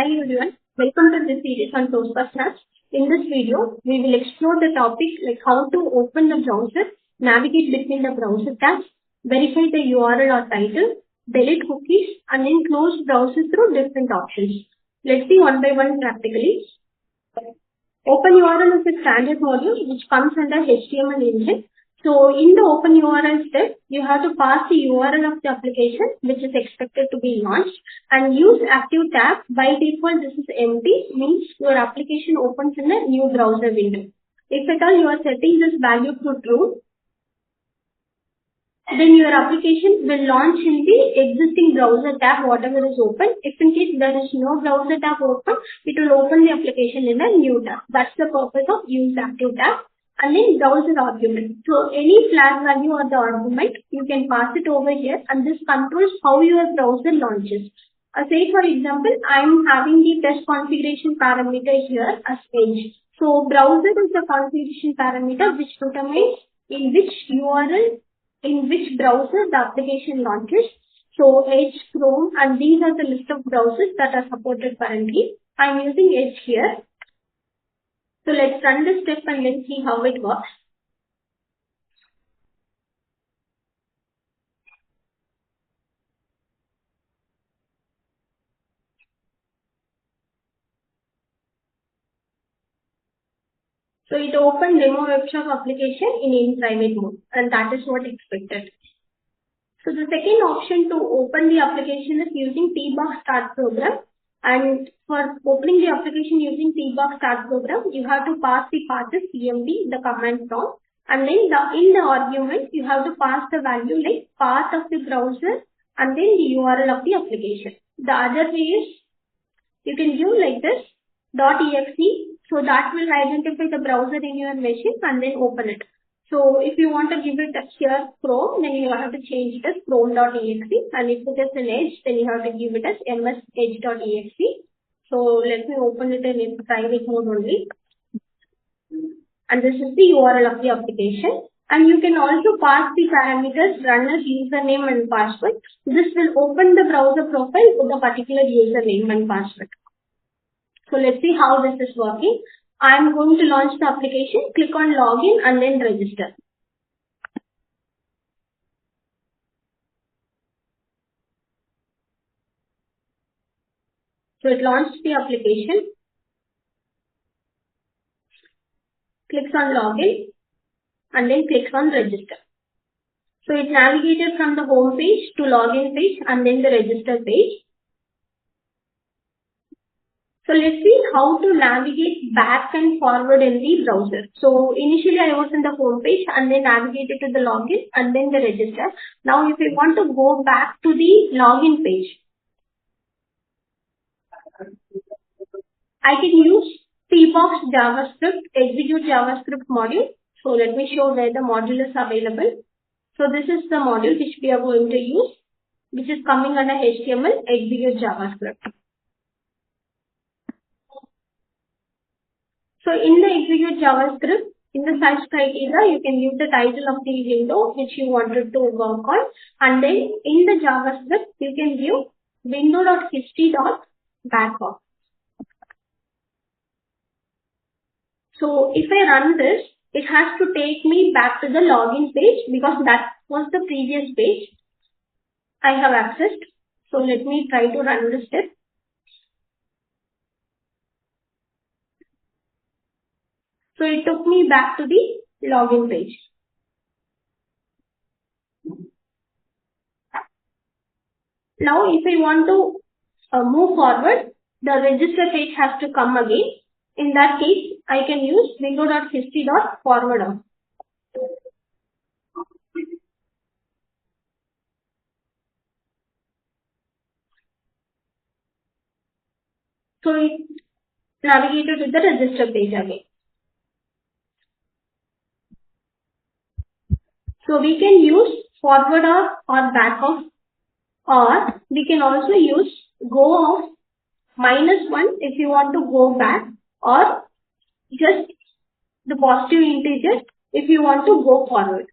Hi everyone, welcome to this series on Tosca. In this video, we will explore the topic like how to open the browser, navigate between the browser tabs, verify the URL or title, delete cookies, and then close browser through different options. Let's see one by one practically. Open URL is a standard module which comes under HTML engine. So in the open URL step, you have to pass the URL of the application which is expected to be launched and use active tab. By default, this is empty, means your application opens in a new browser window. If at all you are setting this value to true, then your application will launch in the existing browser tab, whatever is open. If in case there is no browser tab open, it will open the application in a new tab. That's the purpose of use active tab. And then browser argument. So any flag value or the argument, you can pass it over here, and this controls how your browser launches. Say for example, I'm having the test configuration parameter here as age. So browser is the configuration parameter which determines in which URL, in which browser the application launches. So Edge, Chrome, and these are the list of browsers that are supported currently. I'm using Edge here. So let's run this step and then see how it works. So it opened demo webshop application in private mode, and that is what expected. So the second option to open the application is using TBox Start Program. And for opening the application using TBox Start Program, you have to pass the path as CMD, the command prompt. And then in the argument, you have to pass the value like path of the browser and then the URL of the application. The other way is you can give like this .exe. So that will identify the browser in your machine and then open it. So if you want to give it here Chrome, then you have to change it as Chrome.exe, and if it is an Edge, then you have to give it as msedge.exe. So let me open it in private mode only. And this is the URL of the application. And you can also pass the parameters runner's username and password. This will open the browser profile with a particular username and password. So let's see how this is working. I'm going to launch the application, click on login and then register. So it launched the application, clicks on login and then clicks on register. So it navigated from the home page to login page and then the register page. So let's see how to navigate back and forward in the browser. So initially I was in the home page and then navigated to the login and then the register. Now if we want to go back to the login page, I can use TBox JavaScript, execute JavaScript module. So let me show where the module is available. So this is the module which we are going to use, which is coming under HTML, execute JavaScript. So in the execute JavaScript, in the search criteria, you can give the title of the window which you wanted to work on. And then in the JavaScript, you can give window.history.backup. So if I run this, it has to take me back to the login page because that was the previous page I have accessed. So let me try to run this step. So it took me back to the login page. Now if I want to move forward, the register page has to come again. In that case, I can use window.history.forward. So it navigated to the register page again. So we can use forward or back off, or we can also use go off -1 if you want to go back, or just the positive integer if you want to go forward.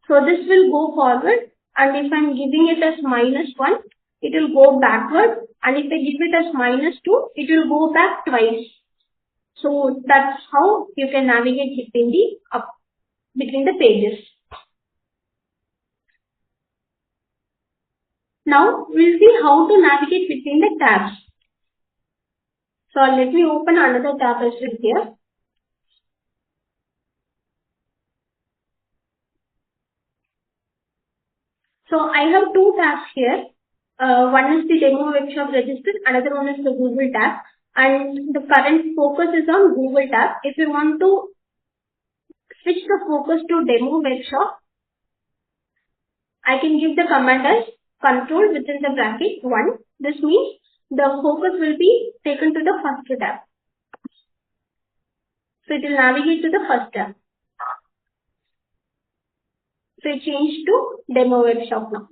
So this will go forward, and if I'm giving it as -1, it will go backward, and if I give it as -2, it will go back twice. So that's how you can navigate between the pages. Now we'll see how to navigate between the tabs. So let me open another tab as well here. So I have two tabs here. One is the demo workshop register, another one is the Google tab, and the current focus is on Google tab. If you want to switch the focus to demo workshop, I can give the command as control within the bracket 1. This means the focus will be taken to the first tab. So it will navigate to the first tab. So it changed to demo workshop now.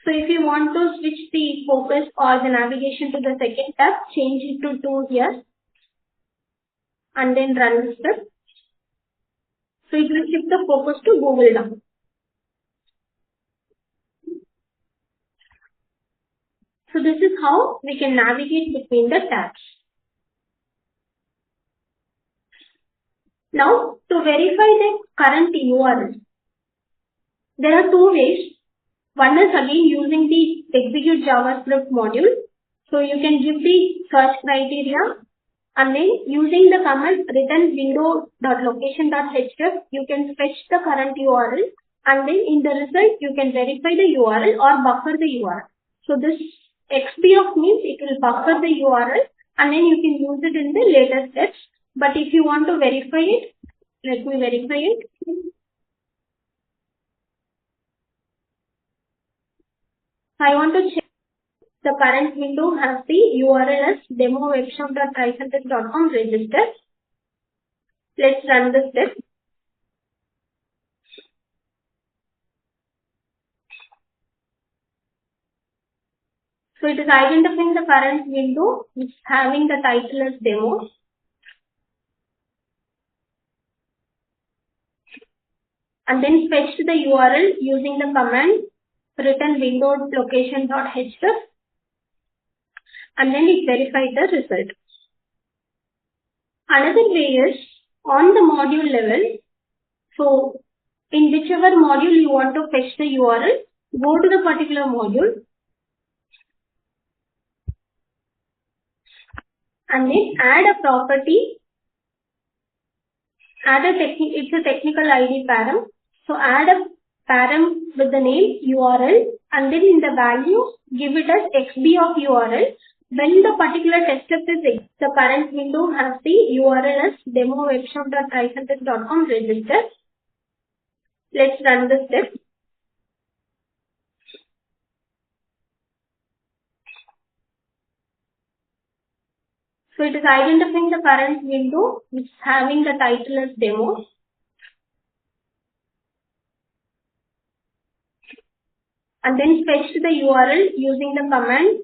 So if you want to switch the focus or the navigation to the second tab, change it to 2 here and then run the step. So it will shift the focus to Google now. So this is how we can navigate between the tabs. Now to verify the current URL, there are two ways. One is again using the execute JavaScript module. So you can give the search criteria and then using the command return window.location.href, you can fetch the current URL and then in the result you can verify the URL or buffer the URL. So this XBF means it will buffer the URL and then you can use it in the later steps. But if you want to verify it, let me verify it. I want to check the current window has the URL as demo-workshop.tricentis.com register. Let's run the step. So it is identifying the current window which is having the title as demo. And then fetched the URL using the command return window.location.href and then it verified the result. Another way is on the module level. So in whichever module you want to fetch the URL, go to the particular module and then add a property, it's a technical ID param. So add a param with the name URL and then in the value give it as XB of URL. When the particular test step is the current window has the URL as demo-workshop.tricentis.com register. Let's run the step. So it is identifying the current window which is having the title as demo. And then fetched the URL using the command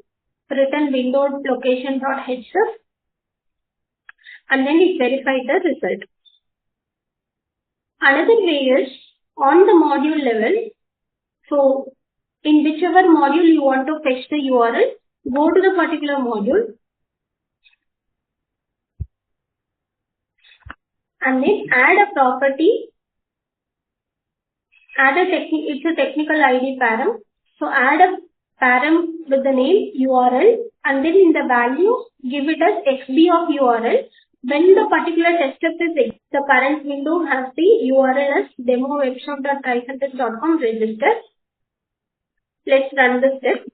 return window.location.href and then it verified the result. Another way is on the module level. So in whichever module you want to fetch the URL, go to the particular module and then add a property, it's a technical ID param. So add a param with the name URL and then in the value give it as XB of URL. When the particular test step is the current window has the URL as demo-workshop.tricentis.com register. Let's run the step.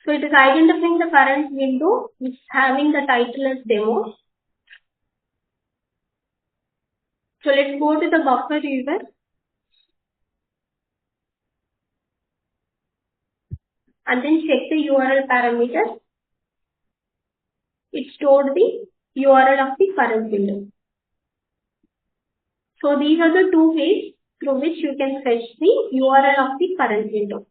So it is identifying the current window which is having the title as demo. So let's go to the buffer viewer. And then check the URL parameter. It stored the URL of the current window. So these are the two ways through which you can fetch the URL of the current window.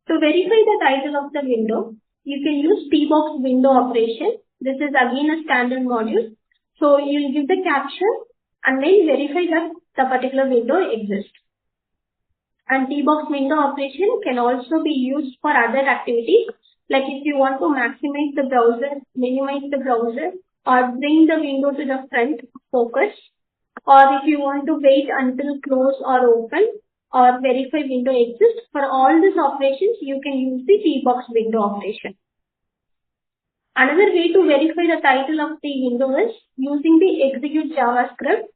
To verify the title of the window, you can use TBox window operation. This is again a standard module. So you'll give the caption and then verify that the particular window exists. And TBox window operation can also be used for other activities, like if you want to maximize the browser, minimize the browser, or bring the window to the front focus, or if you want to wait until close or open, or verify window exists. For all these operations, you can use the TBox window operation. Another way to verify the title of the window is using the execute JavaScript.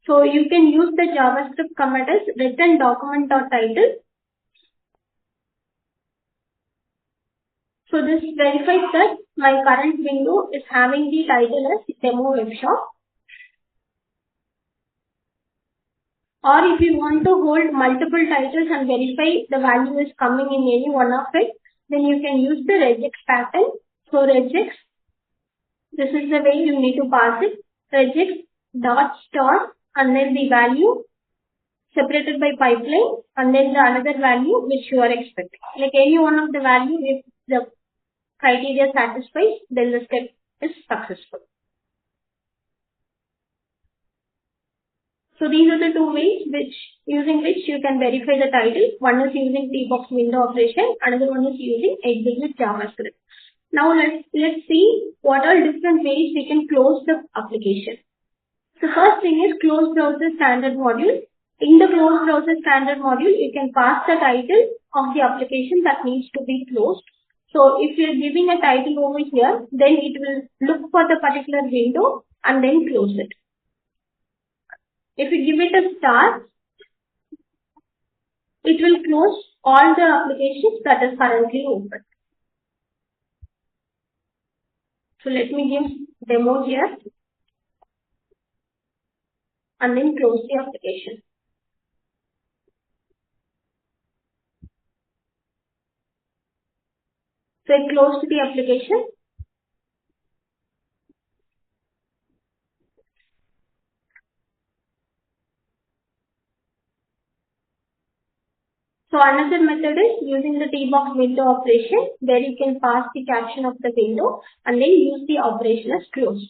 So you can use the JavaScript command as written document.title. So this verifies that my current window is having the title as demo webshop. Or if you want to hold multiple titles and verify the value is coming in any one of it, then you can use the regex pattern. So regex, this is the way you need to pass it. Regex dot star and then the value separated by pipeline and then the another value which you are expecting. Like any one of the value, if the criteria satisfies, then the step is successful. So these are the two ways using which you can verify the title. One is using TBox window operation, another one is using execute JavaScript. Now let's see what are different ways we can close the application. The first thing is close browser standard module. In the close browser standard module, you can pass the title of the application that needs to be closed. So if you are giving a title over here, then it will look for the particular window and then close it. If you give it a star, it will close all the applications that is currently open. So let me give demo here and then close the application. So I closed the application. So another method is using the TBox window operation, where you can pass the caption of the window and then use the operation as close.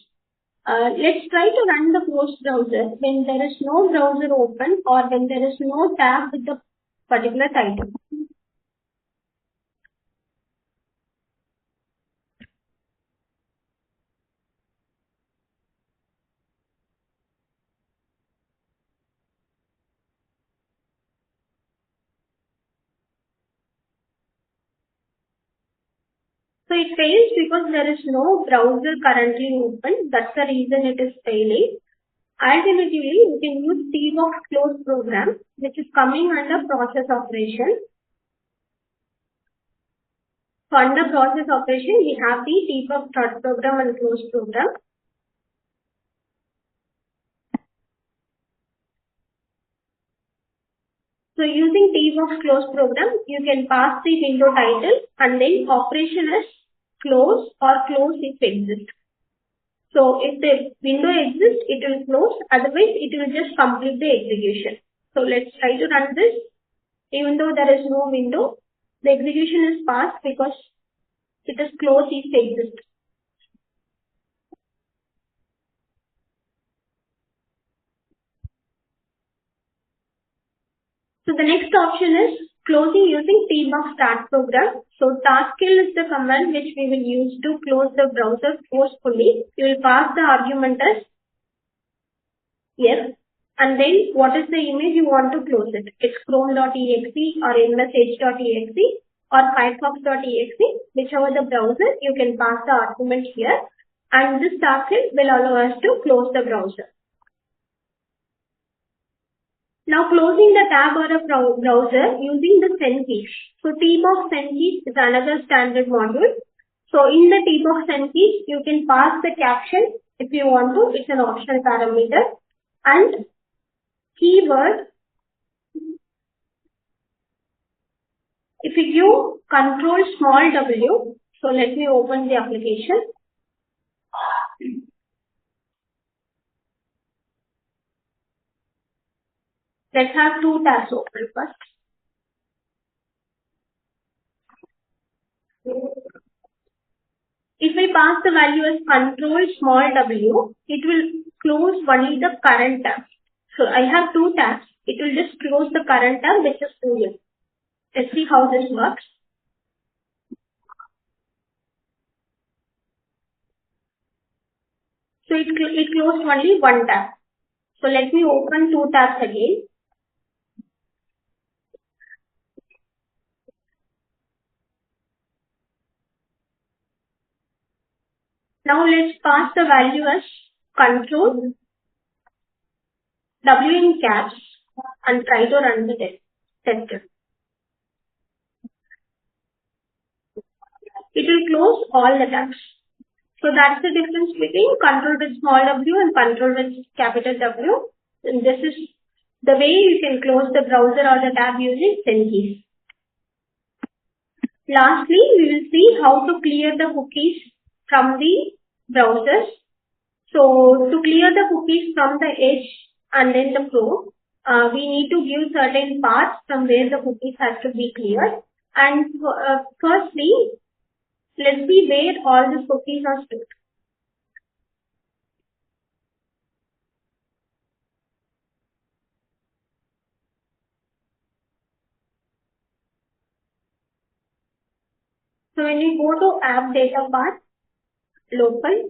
Let's try to run the closed browser when there is no browser open or when there is no tab with the particular title. So it fails because there is no browser currently open. That's the reason it is failing. Alternatively, you can use TBox Close Program, which is coming under process operation. So under process operation, we have the TBox Start Program and Close Program. So using TBox Close Program, you can pass the window title and then operation as close or close if exists. So if the window exists, it will close. Otherwise, it will just complete the execution. So let's try to run this. Even though there is no window, the execution is passed because it is closed if exists. So the next option is closing using TBox Start Program. So taskkill is the command which we will use to close the browser forcefully. You will pass the argument as yes, and then what is the image you want to close it? It's chrome.exe or msh.exe or firefox.exe, whichever the browser, you can pass the argument here, and this taskkill will allow us to close the browser. Now closing the tab or a browser using the SendKeys. So TBox SendKeys is another standard module. So in the TBox SendKeys, you can pass the caption if you want to. It's an optional parameter. And keyword, if you give Ctrl+w, so let me open the application. Let's have two tabs open first. If I pass the value as Ctrl+w, it will close only the current tab. So I have two tabs. It will just close the current tab, which is Boolean. Let's see how this works. So it closed only one tab. So let me open two tabs again. Now let's pass the value as Ctrl+w in caps and try to run the test. It will close all the tabs. So that's the difference between Ctrl with small w and Ctrl with capital W. And this is the way you can close the browser or the tab using SendKeys. Lastly, we will see how to clear the cookies from the browsers. So to clear the cookies from the Edge and then the Chrome, we need to give certain paths from where the cookies has to be cleared. And firstly, let's see where all the cookies are stored. So when we go to app data path, local,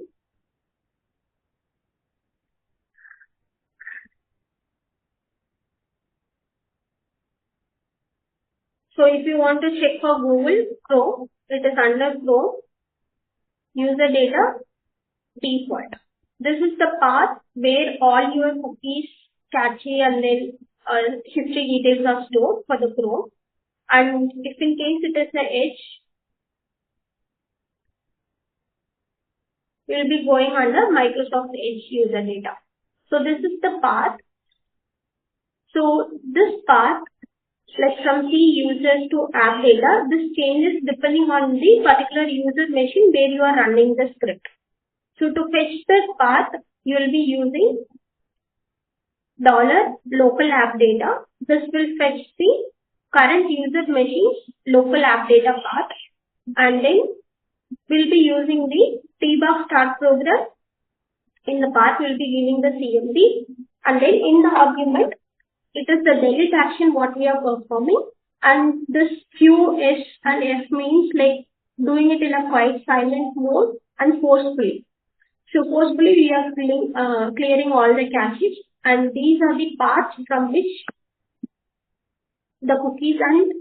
so if you want to check for Google Chrome, it is under Chrome, user data, default. This is the path where all your cookies, cache and then history details are stored for the Chrome. And if in case it is the Edge, we will be going under Microsoft Edge user data. So this is the path. So this path, like from C users to app data, this changes depending on the particular user machine where you are running the script. So to fetch this path, you will be using $local app data. This will fetch the current user machine's local app data path, and then we'll be using the TBox Start Program. In the path, we'll be giving the CMD, and then in the argument, it is the delete action what we are performing, and this few S and F means like doing it in a quite silent mode and forcefully. So forcefully we are clearing all the caches, and these are the paths from which the cookies and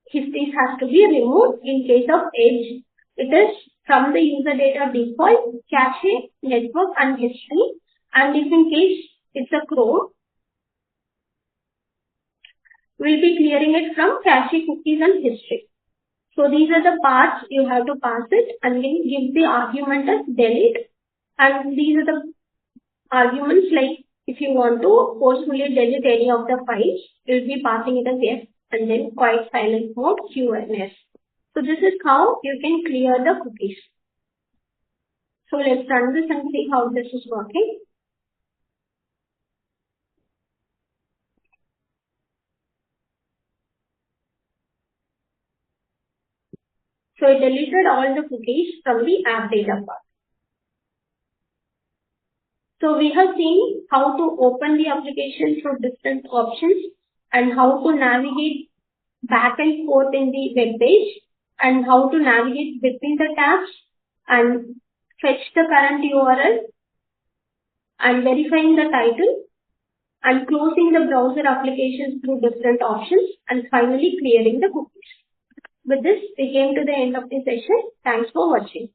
histories has to be removed. In case of Edge, it is from the user data default, cache, network and history. And if in case it's a Chrome, we'll be clearing it from cache, cookies and history. So these are the paths you have to pass it, and then give the argument as delete. And these are the arguments, like if you want to forcefully delete any of the files, you'll be passing it as yes, and then quite silent mode Q and S. So this is how you can clear the cookies. So let's run this and see how this is working. So it deleted all the cookies from the app data path. So we have seen how to open the application through different options, and how to navigate back and forth in the web page, and how to navigate between the tabs, and fetch the current URL, and verifying the title, and closing the browser applications through different options, and finally clearing the cookies. With this, we came to the end of the session. Thanks for watching.